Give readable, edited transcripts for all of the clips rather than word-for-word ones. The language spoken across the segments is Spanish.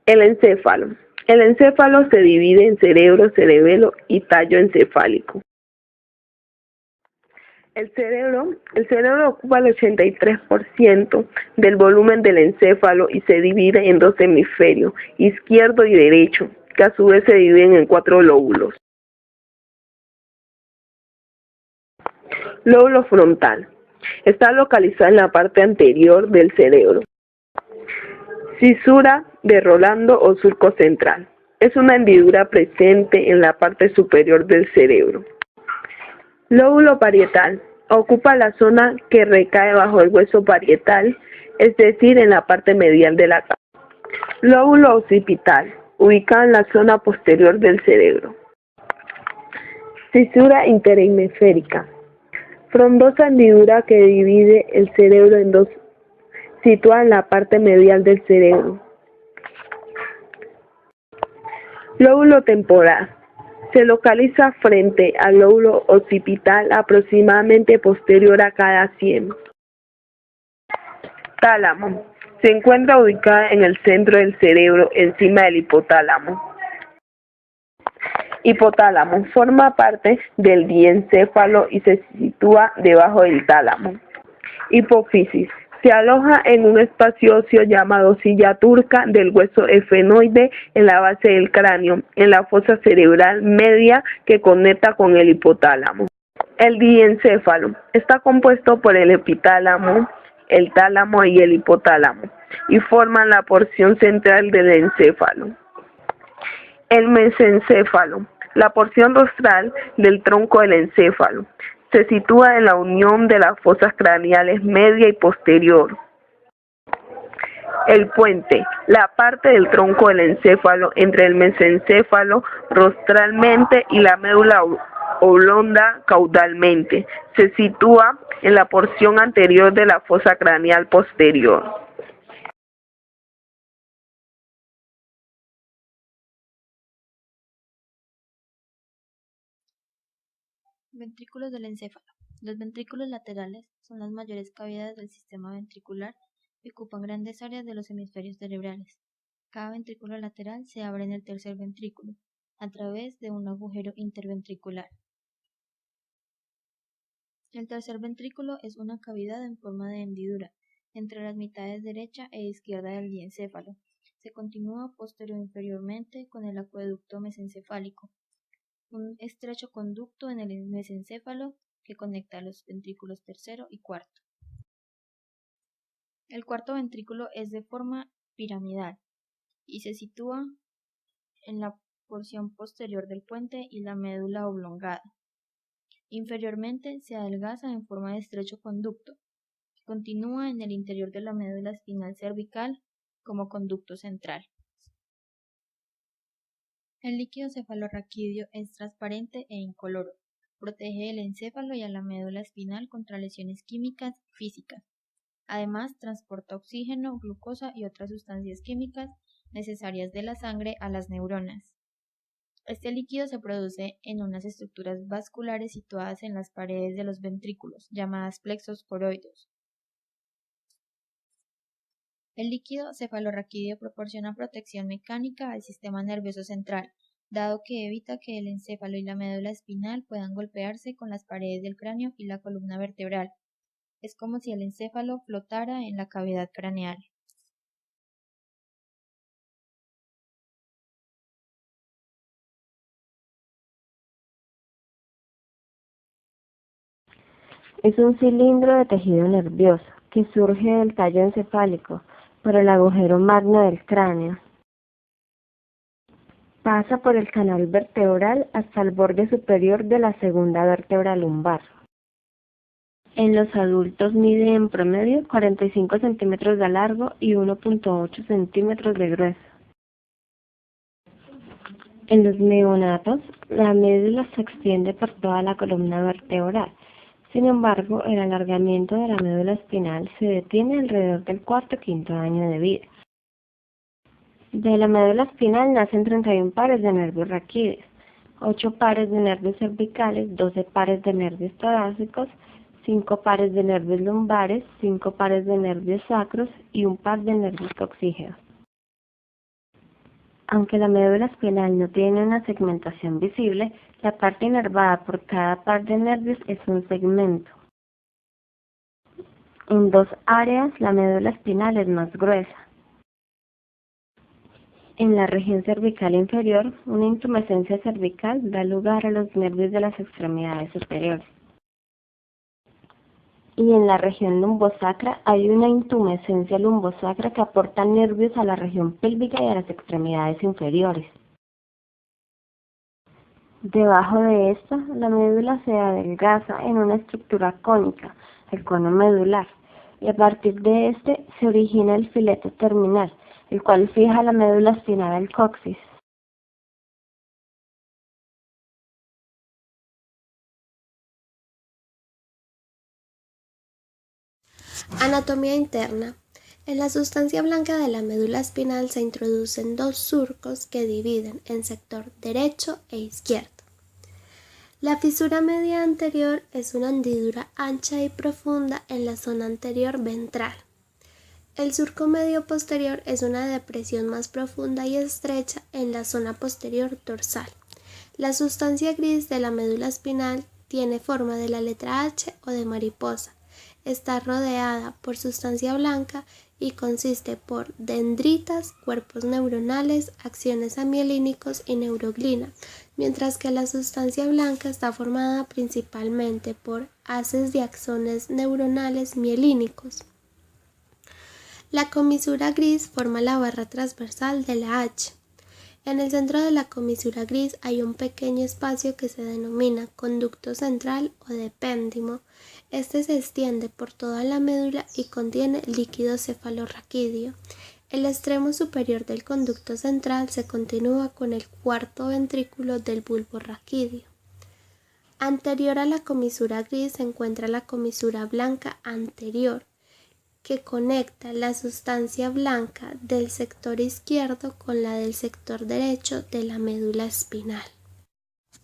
El encéfalo. El encéfalo se divide en cerebro, cerebelo y tallo encefálico. El cerebro ocupa el 83% del volumen del encéfalo y se divide en dos hemisferios, izquierdo y derecho, que a su vez se dividen en 4 lóbulos. Lóbulo frontal. Está localizado en la parte anterior del cerebro. Cisura de Rolando o surco central. Es una hendidura presente en la parte superior del cerebro. Lóbulo parietal. Ocupa la zona que recae bajo el hueso parietal, es decir, en la parte medial de la cabeza. Lóbulo occipital. Ubicado en la zona posterior del cerebro. Cisura interhemisférica. Frondosa hendidura que divide el cerebro en dos, situada en la parte medial del cerebro. Lóbulo temporal. Se localiza frente al lóbulo occipital, aproximadamente posterior a cada 100. Tálamo. Se encuentra ubicada en el centro del cerebro, encima del hipotálamo. Hipotálamo. Forma parte del diencéfalo y se sitúa debajo del tálamo. Hipófisis. Se aloja en un espacio óseo llamado silla turca del hueso efenoide en la base del cráneo, en la fosa cerebral media que conecta con el hipotálamo. El diencéfalo está compuesto por el epitálamo, el tálamo y el hipotálamo, y forman la porción central del encéfalo. El mesencéfalo, la porción rostral del tronco del encéfalo. Se sitúa en la unión de las fosas craneales media y posterior. El puente, la parte del tronco del encéfalo entre el mesencéfalo rostralmente y la médula oblonga caudalmente. Se sitúa en la porción anterior de la fosa craneal posterior. Ventrículos del encéfalo. Los ventrículos laterales son las mayores cavidades del sistema ventricular y ocupan grandes áreas de los hemisferios cerebrales. Cada ventrículo lateral se abre en el tercer ventrículo, a través de un agujero interventricular. El tercer ventrículo es una cavidad en forma de hendidura entre las mitades derecha e izquierda del diencéfalo. Se continúa posterior o inferiormente con el acueducto mesencefálico, un estrecho conducto en el mesencéfalo que conecta los ventrículos tercero y cuarto. El cuarto ventrículo es de forma piramidal y se sitúa en la porción posterior del puente y la médula oblongada. Inferiormente se adelgaza en forma de estrecho conducto, que continúa en el interior de la médula espinal cervical como conducto central. El líquido cefalorraquídeo es transparente e incoloro. Protege el encéfalo y a la médula espinal contra lesiones químicas y físicas. Además, transporta oxígeno, glucosa y otras sustancias químicas necesarias de la sangre a las neuronas. Este líquido se produce en unas estructuras vasculares situadas en las paredes de los ventrículos, llamadas plexos coroides. El líquido cefalorraquídeo proporciona protección mecánica al sistema nervioso central, dado que evita que el encéfalo y la médula espinal puedan golpearse con las paredes del cráneo y la columna vertebral. Es como si el encéfalo flotara en la cavidad craneal. Es un cilindro de tejido nervioso que surge del tallo encefálico por el agujero magno del cráneo. Pasa por el canal vertebral hasta el borde superior de la segunda vértebra lumbar. En los adultos mide en promedio 45 centímetros de largo y 1.8 centímetros de grueso. En los neonatos, la médula se extiende por toda la columna vertebral. Sin embargo, el alargamiento de la médula espinal se detiene alrededor del cuarto o quinto año de vida. De la médula espinal nacen 31 pares de nervios raquídeos, 8 pares de nervios cervicales, 12 pares de nervios torácicos, 5 pares de nervios lumbares, 5 pares de nervios sacros y un par de nervios coxígeos. Aunque la médula espinal no tiene una segmentación visible, la parte inervada por cada par de nervios es un segmento. En dos áreas, la médula espinal es más gruesa. En la región cervical inferior, una intumescencia cervical da lugar a los nervios de las extremidades superiores. Y en la región lumbosacra hay una intumescencia lumbosacra que aporta nervios a la región pélvica y a las extremidades inferiores. Debajo de esta, la médula se adelgaza en una estructura cónica, el cono medular, y a partir de este se origina el fileto terminal, el cual fija la médula espinal al coxis. Anatomía interna. En la sustancia blanca de la médula espinal se introducen dos surcos que dividen en sector derecho e izquierdo. La fisura media anterior es una hendidura ancha y profunda en la zona anterior ventral. El surco medio posterior es una depresión más profunda y estrecha en la zona posterior dorsal. La sustancia gris de la médula espinal tiene forma de la letra H o de mariposa. Está rodeada por sustancia blanca y consiste por dendritas, cuerpos neuronales, axiones amielínicos y neuroglina, mientras que la sustancia blanca está formada principalmente por haces de axones neuronales mielínicos. La comisura gris forma la barra transversal de la H. En el centro de la comisura gris hay un pequeño espacio que se denomina conducto central o depéndimo. Este se extiende por toda la médula y contiene líquido cefalorraquídeo. El extremo superior del conducto central se continúa con el cuarto ventrículo del bulbo raquídeo. Anterior a la comisura gris se encuentra la comisura blanca anterior, que conecta la sustancia blanca del sector izquierdo con la del sector derecho de la médula espinal.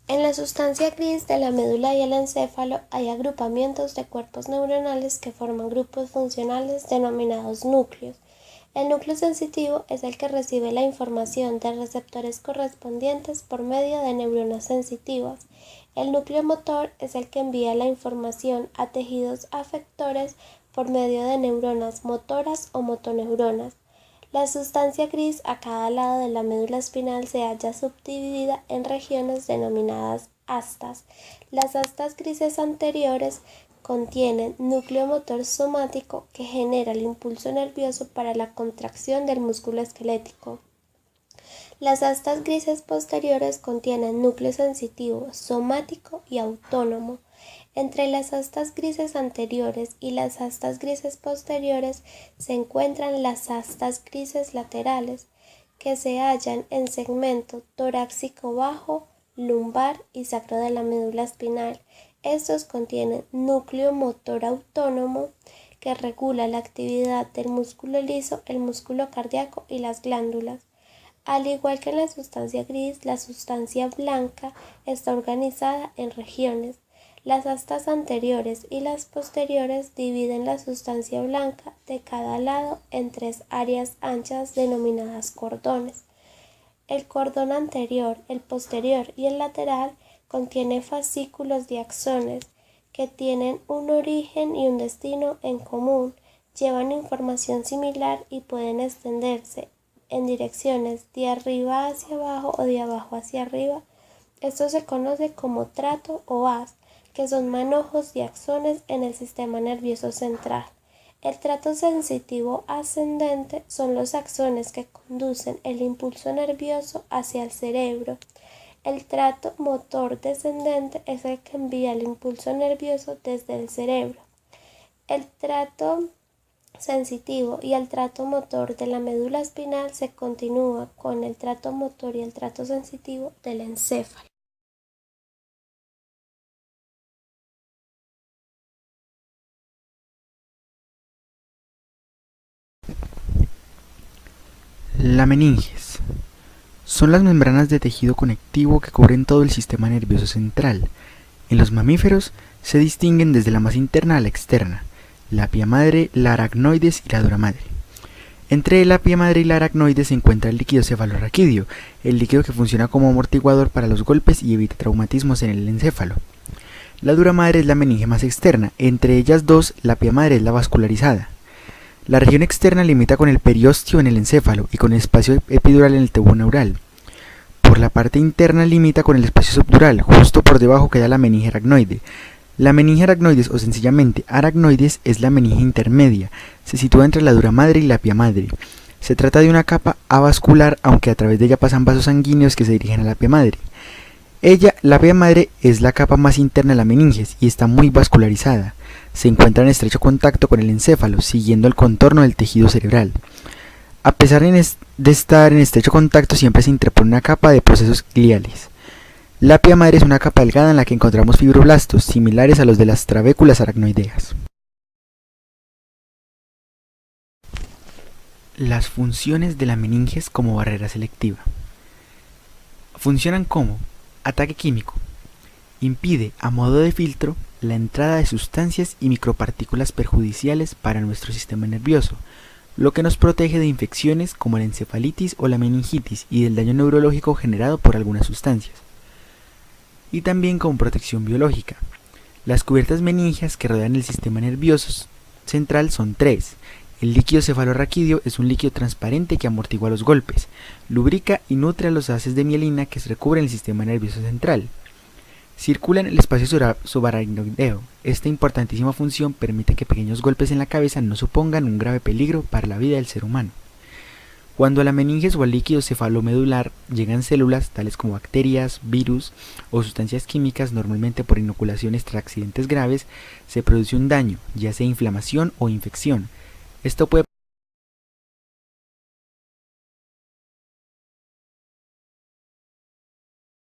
En la sustancia gris de la médula y el encéfalo hay agrupamientos de cuerpos neuronales que forman grupos funcionales denominados núcleos. El núcleo sensitivo es el que recibe la información de receptores correspondientes por medio de neuronas sensitivas. El núcleo motor es el que envía la información a tejidos afectores por medio de neuronas motoras o motoneuronas. La sustancia gris a cada lado de la médula espinal se halla subdividida en regiones denominadas astas. Las astas grises anteriores contienen núcleo motor somático que genera el impulso nervioso para la contracción del músculo esquelético. Las astas grises posteriores contienen núcleo sensitivo, somático y autónomo. Entre las astas grises anteriores y las astas grises posteriores se encuentran las astas grises laterales, que se hallan en segmento torácico bajo, lumbar y sacro de la médula espinal. Estos contienen núcleo motor autónomo, que regula la actividad del músculo liso, el músculo cardíaco y las glándulas. Al igual que en la sustancia gris, la sustancia blanca está organizada en regiones. Las astas anteriores y las posteriores dividen la sustancia blanca de cada lado en tres áreas anchas denominadas cordones. El cordón anterior, el posterior y el lateral contiene fascículos de axones que tienen un origen y un destino en común, llevan información similar y pueden extenderse en direcciones de arriba hacia abajo o de abajo hacia arriba. Esto se conoce como trato o haz, que son manojos de axones en el sistema nervioso central. El trato sensitivo ascendente son los axones que conducen el impulso nervioso hacia el cerebro. El trato motor descendente es el que envía el impulso nervioso desde el cerebro. El trato sensitivo y el trato motor de la médula espinal se continúa con el trato motor y el trato sensitivo del encéfalo. La meninges. Son las membranas de tejido conectivo que cubren todo el sistema nervioso central. En los mamíferos se distinguen desde la más interna a la externa, la pia madre, la aracnoides y la dura madre. Entre la pía madre y la aracnoide se encuentra el líquido cefalorraquídeo, el líquido que funciona como amortiguador para los golpes y evita traumatismos en el encéfalo. La dura madre es la meninge más externa, entre ellas dos la pía madre es la vascularizada. La región externa limita con el periósteo en el encéfalo y con el espacio epidural en el tubo neural. Por la parte interna limita con el espacio subdural, justo por debajo queda la meninge aracnoide. La meninge aracnoides o sencillamente aracnoides es la meninge intermedia, se sitúa entre la dura madre y la pía madre. Se trata de una capa avascular, aunque a través de ella pasan vasos sanguíneos que se dirigen a la pía madre. La pía madre es la capa más interna de la meninges y está muy vascularizada. Se encuentra en estrecho contacto con el encéfalo, siguiendo el contorno del tejido cerebral. A pesar de estar en estrecho contacto, siempre se interpone una capa de procesos gliales. La pía madre es una capa delgada en la que encontramos fibroblastos, similares a los de las trabéculas aracnoideas. Las funciones de la meninges como barrera selectiva. Funcionan como ataque químico. Impide, a modo de filtro, la entrada de sustancias y micropartículas perjudiciales para nuestro sistema nervioso, lo que nos protege de infecciones como la encefalitis o la meningitis y del daño neurológico generado por algunas sustancias. Y también como protección biológica. Las cubiertas meníngeas que rodean el sistema nervioso central son tres. El líquido cefalorraquídeo es un líquido transparente que amortigua los golpes, lubrica y nutre a los haces de mielina que se recubren el sistema nervioso central. Circula en el espacio subaracnoideo. Esta importantísima función permite que pequeños golpes en la cabeza no supongan un grave peligro para la vida del ser humano. Cuando a la meninges o al líquido cefalomedular llegan células tales como bacterias, virus o sustancias químicas, normalmente por inoculaciones tras accidentes graves, se produce un daño, ya sea inflamación o infección. Esto puede